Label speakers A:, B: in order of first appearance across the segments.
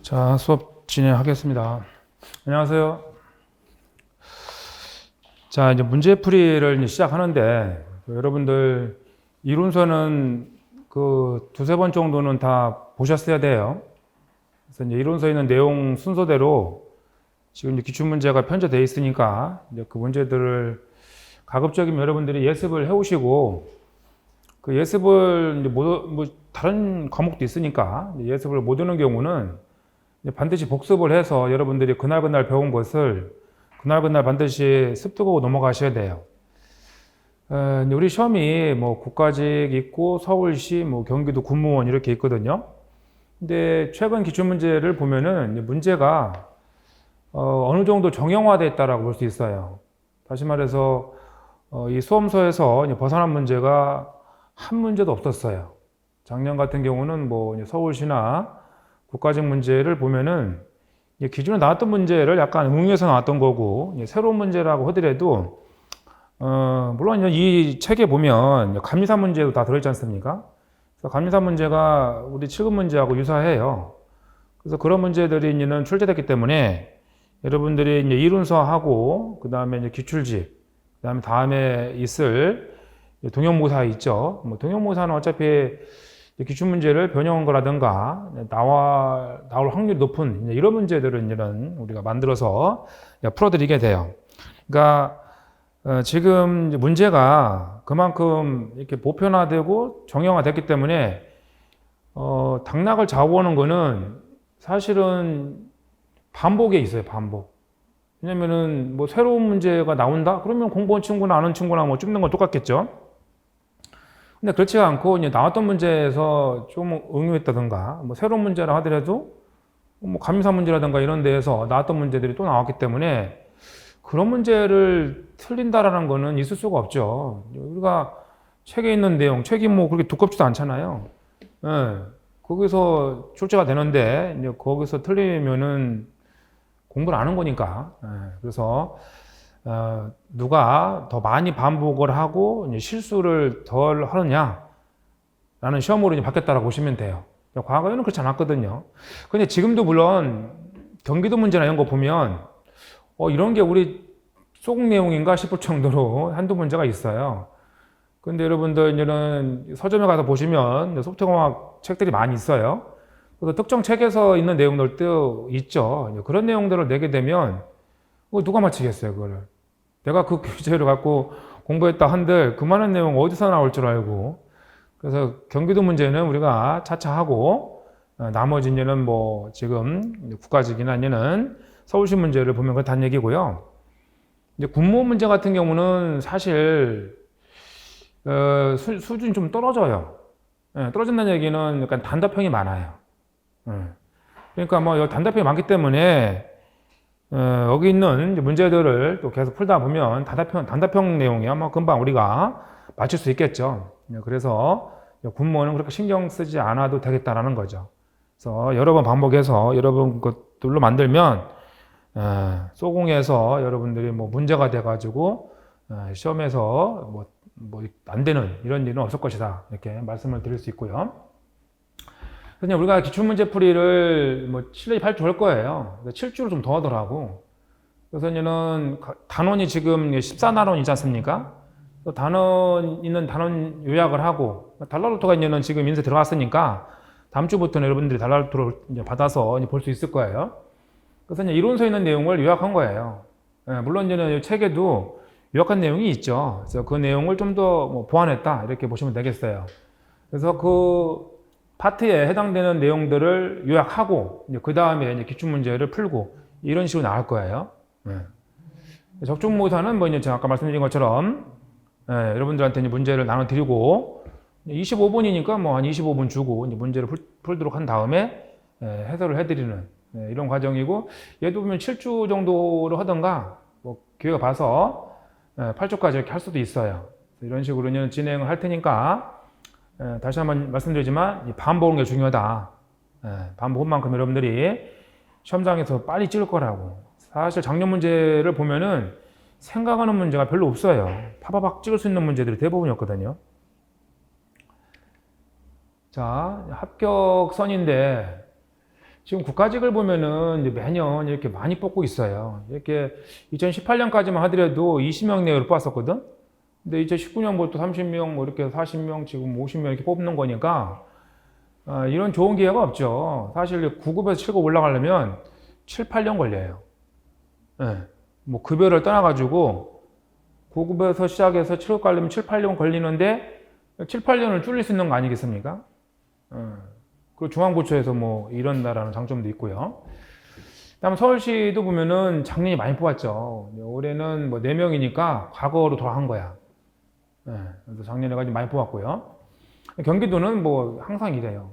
A: 자, 수업 진행하겠습니다. 안녕하세요. 자, 이제 문제풀이를 이제 시작하는데, 여러분들 이론서는 그 두세 번 정도는 다 보셨어야 돼요. 그래서 이제 이론서에 있는 내용 순서대로 지금 이제 기출문제가 편제되어 있으니까 이제 그 문제들을 가급적이면 여러분들이 예습을 해오시고, 그 예습을 이제 다른 과목도 있으니까 예습을 못 하는 경우는 반드시 복습을 해서 여러분들이 그날 배운 것을 그날 반드시 습득하고 넘어가셔야 돼요. 우리 시험이 뭐 국가직 있고 서울시, 뭐 경기도 군무원 이렇게 있거든요. 근데 최근 기출문제를 보면은 문제가 어느 정도 정형화됐다라고 볼 수 있어요. 다시 말해서 이 수험서에서 벗어난 문제가 한 문제도 없었어요. 작년 같은 경우는 뭐 서울시나 국가직 문제를 보면은 기존에 나왔던 문제를 약간 응용해서 나왔던 거고, 새로운 문제라고 하더라도 물론 이 책에 보면 감리사 문제도 다 들어있지 않습니까? 그래서 감리사 문제가 우리 7급 문제하고 유사해요. 그래서 그런 문제들이 이제는 출제됐기 때문에 여러분들이 이제 이론서하고 그 다음에 기출집, 그 다음에 있을 동형모사 있죠. 뭐 동형모사는 어차피 기출문제를 변형한 거라든가 나올 확률이 높은 이런 문제들은 이런 우리가 만들어서 풀어드리게 돼요. 그러니까 지금 문제가 그만큼 이렇게 보편화되고 정형화됐기 때문에 당락을 좌우하는 거는 사실은 반복에 있어요. 반복. 왜냐면은 뭐 새로운 문제가 나온다? 그러면 공부한 친구나 아는 친구나 뭐 찝는 건 똑같겠죠. 근데 그렇지가 않고 이제 나왔던 문제에서 좀 응용했다든가 뭐 새로운 문제라 하더라도 뭐 감리사 문제라든가 이런 데에서 나왔던 문제들이 또 나왔기 때문에 그런 문제를 틀린다라는 거는 있을 수가 없죠. 우리가 책에 있는 내용, 책이 뭐 그렇게 두껍지도 않잖아요. 예. 거기서 출제가 되는데 이제 거기서 틀리면은 공부를 안 한 거니까. 예. 그래서 누가 더 많이 반복을 하고 실수를 덜 하느냐 라는 시험으로 이제 바뀌었다고 보시면 돼요. 과거에는 그렇지 않았거든요. 근데 지금도 물론 경기도 문제나 이런 거 보면 이런 게 우리 소국 내용인가 싶을 정도로 한두 문제가 있어요. 근데 여러분들 이제는 서점에 가서 보시면 소프트공학 책들이 많이 있어요. 그래서 특정 책에서 있는 내용들도 있죠. 그런 내용들을 내게 되면 누가 맞히겠어요, 그거를. 내가 그 교재를 갖고 공부했다 한들 그 많은 내용 어디서 나올 줄 알고. 그래서 경기도 문제는 우리가 차차 하고 나머지 이제는 뭐 지금 국가직이나 이제는 서울시 문제를 보면 그건 단 얘기고요. 이제 군무원 문제 같은 경우는 사실 수준이 좀 떨어져요. 떨어진다는 얘기는 약간 단답형이 많아요. 그러니까 뭐 단답형이 많기 때문에 여기 있는 문제들을 또 계속 풀다 보면 단답형 내용이 아마 금방 우리가 맞출 수 있겠죠. 그래서 군무원은 그렇게 신경 쓰지 않아도 되겠다라는 거죠. 그래서 여러 번 반복해서 여러분 것들로 만들면 소공에서 여러분들이 뭐 문제가 돼가지고 시험에서 뭐 안 되는 이런 일은 없을 것이다 이렇게 말씀을 드릴 수 있고요. 그냥 우리가 기출문제풀이를 뭐 7주, 8주 할 거예요. 7주를 좀 더 하더라고. 그래서 이제는 단원이 지금 14단원이지 않습니까? 단원 있는 단원 요약을 하고, 달라루트가 이제는 지금 인쇄 들어갔으니까 다음 주부터는 여러분들이 달라루트를 받아서 볼 수 있을 거예요. 그래서 이제 이론서에 있는 내용을 요약한 거예요. 물론 이제는 이 책에도 요약한 내용이 있죠. 그래서 그 내용을 좀 더 보완했다 이렇게 보시면 되겠어요. 그래서 그 파트에 해당되는 내용들을 요약하고 그 다음에 기출 문제를 풀고 이런 식으로 나올 거예요. 적중모사는 뭐 이제 제가 아까 말씀드린 것처럼 여러분들한테 이제 문제를 나눠드리고 25분이니까 뭐 한 25분 주고 이제 문제를 풀도록 한 다음에 해설을 해드리는 이런 과정이고, 얘도 보면 7주 정도로 하던가 뭐 기회가 봐서 8주까지 이렇게 할 수도 있어요. 이런 식으로 이제 진행을 할 테니까 다시 한번 말씀드리지만 반복하는 게 중요하다. 반복한 만큼 여러분들이 시험장에서 빨리 찍을 거라고. 사실 작년 문제를 보면은 생각하는 문제가 별로 없어요. 파바박 찍을 수 있는 문제들이 대부분이었거든요. 자, 합격선인데 지금 국가직을 보면은 이제 매년 이렇게 많이 뽑고 있어요. 이렇게 2018년까지만 하더라도 20명 내외로 뽑았었거든. 근데 2019년부터 30명, 뭐 이렇게 40명, 지금 50명 이렇게 뽑는 거니까 이런 좋은 기회가 없죠. 사실 9급에서 7급 올라가려면 7, 8년 걸려요. 네. 뭐 급여를 떠나가지고 9급에서 시작해서 7급 가려면 7, 8년 걸리는데 7, 8년을 줄일 수 있는 거 아니겠습니까? 그리고 중앙부처에서 뭐 이런다라는 장점도 있고요. 다음 서울시도 보면은 작년에 많이 뽑았죠. 올해는 뭐 4명이니까 과거로 돌아간 거야. 그래서 작년에 가지고 많이 뽑았고요. 경기도는 뭐 항상 이래요.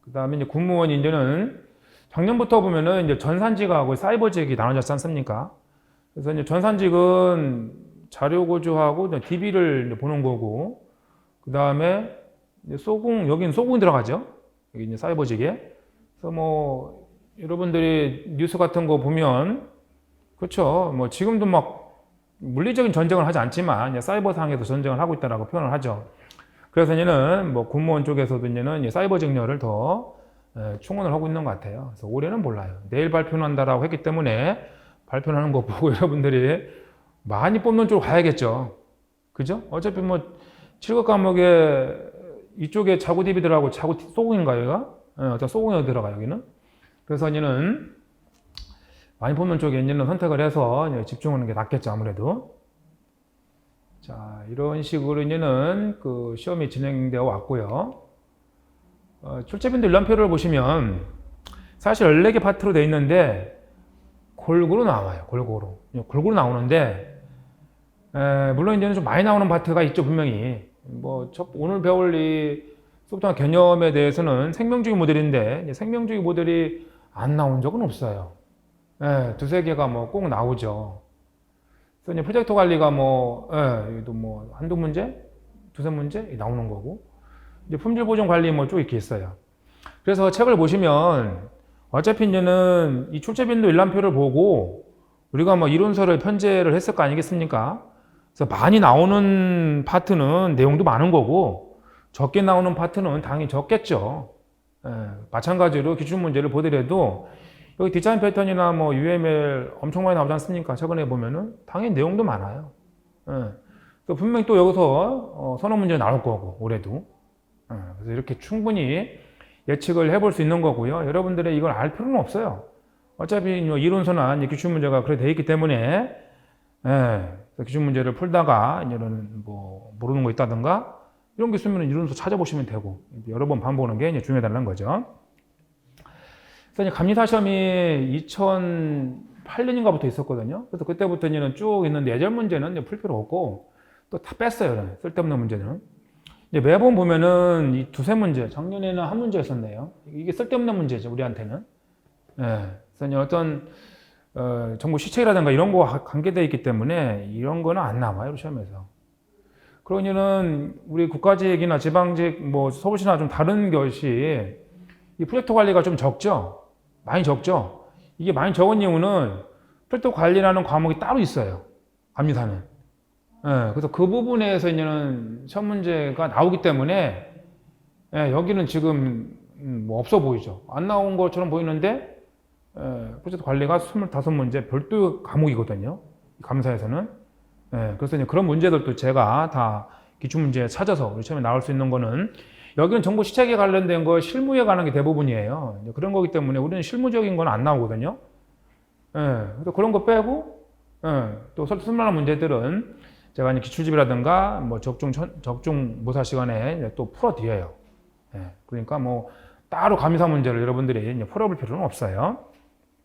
A: 그 다음에 이제 공무원 이제는 작년부터 보면은 이제 전산직하고 사이버직이 나눠졌지 않습니까? 그래서 이제 전산직은 자료고주하고 DB를 보는 거고, 그 다음에 소공, 여기는 소공이 들어가죠. 여기 이제 사이버직에. 그래서 뭐, 여러분들이 뉴스 같은 거 보면, 그렇죠. 뭐, 지금도 막 물리적인 전쟁을 하지 않지만, 사이버상에서 전쟁을 하고 있다라고 표현을 하죠. 그래서 이제는 뭐, 공무원 쪽에서도 이제는 사이버 직렬을 더 충원을 하고 있는 것 같아요. 그래서 올해는 몰라요. 내일 발표한다라고 했기 때문에, 발표하는 거 보고 여러분들이 많이 뽑는 쪽으로 가야겠죠. 그죠? 어차피 뭐, 7급 과목에 이쪽에 자구 DB들하고 자구 소공인가요, 얘가? 어떤 소공에 들어가, 여기는. 그래서 이제는 많이 뽑는 쪽에 이제는 선택을 해서 이제 집중하는 게 낫겠죠, 아무래도. 자, 이런 식으로 이제는 그 시험이 진행되어 왔고요. 출제빈도 일람표를 보시면 사실 14개 파트로 되어 있는데 골고루 나와요, 골고루. 골고루 나오는데, 물론 이제는 좀 많이 나오는 파트가 있죠, 분명히. 뭐, 오늘 배울 이 소프트웨어 개념에 대해서는 생명주의 모델인데, 생명주의 모델이 안 나온 적은 없어요. 두세 개가 뭐 꼭 나오죠. 그래서 이제 프로젝트 관리가 뭐, 여기도 뭐, 한두 문제? 두세 문제? 나오는 거고. 이제 품질 보존 관리 뭐 쭉 이렇게 있어요. 그래서 책을 보시면, 어차피 이제는 이 출제빈도 일람표를 보고, 우리가 뭐 이론서를 편제를 했을 거 아니겠습니까? 그래서 많이 나오는 파트는 내용도 많은 거고 적게 나오는 파트는 당연히 적겠죠. 마찬가지로 기출문제를 보더라도 여기 디자인 패턴이나 뭐 UML 엄청 많이 나오지 않습니까? 최근에 보면은 당연히 내용도 많아요. 분명히 또 여기서 선호 문제 나올 거고 올해도. 그래서 이렇게 충분히 예측을 해볼 수 있는 거고요. 여러분들의 이걸 알 필요는 없어요. 어차피 이론서나 기출문제가 그렇게 되어 있기 때문에 기출문제를 풀다가 이런 뭐 모르는 거 있다든가 이런 게 있으면 이론서 찾아보시면 되고 여러 번 반복하는 게 이제 중요하다는 거죠. 그래서 이제 감리사 시험이 2008년인가부터 있었거든요. 그래서 그때부터 이제는 쭉 있는데 예절 문제는 이제 풀 필요 없고 또 다 뺐어요. 쓸데없는 문제는. 이제 매번 보면은 이 두세 문제, 작년에는 한 문제였었네요. 이게 쓸데없는 문제죠, 우리한테는. 그래서 이제 어떤 정보 시책이라든가 이런 거 관계되어 있기 때문에 이런 거는 안 나와요, 시험에서. 그러니는 우리 국가직이나 지방직, 뭐 서울시나 좀 다른 것이 이 프로젝트 관리가 좀 적죠? 많이 적죠? 이게 많이 적은 이유는 프로젝트 관리라는 과목이 따로 있어요, 감리사는. 그래서 그 부분에서 이제는 시험 문제가 나오기 때문에 여기는 지금 뭐 없어 보이죠. 안 나온 것처럼 보이는데 프로젝트 관리가 25문제 별도 과목이거든요. 감사에서는. 그래서 이제 그런 문제들도 제가 다 기출문제 찾아서 우리 시험에 나올 수 있는 거는 여기는 정보 시책에 관련된 거 실무에 관한 게 대부분이에요. 그런 거기 때문에 우리는 실무적인 건 안 나오거든요. 그래서 그런 거 빼고 또 쓸만한 문제들은 제가 이제 기출집이라든가 뭐 적중 모사 시간에 또 풀어드려요. 그러니까 뭐 따로 감사 문제를 여러분들이 이제 풀어볼 필요는 없어요.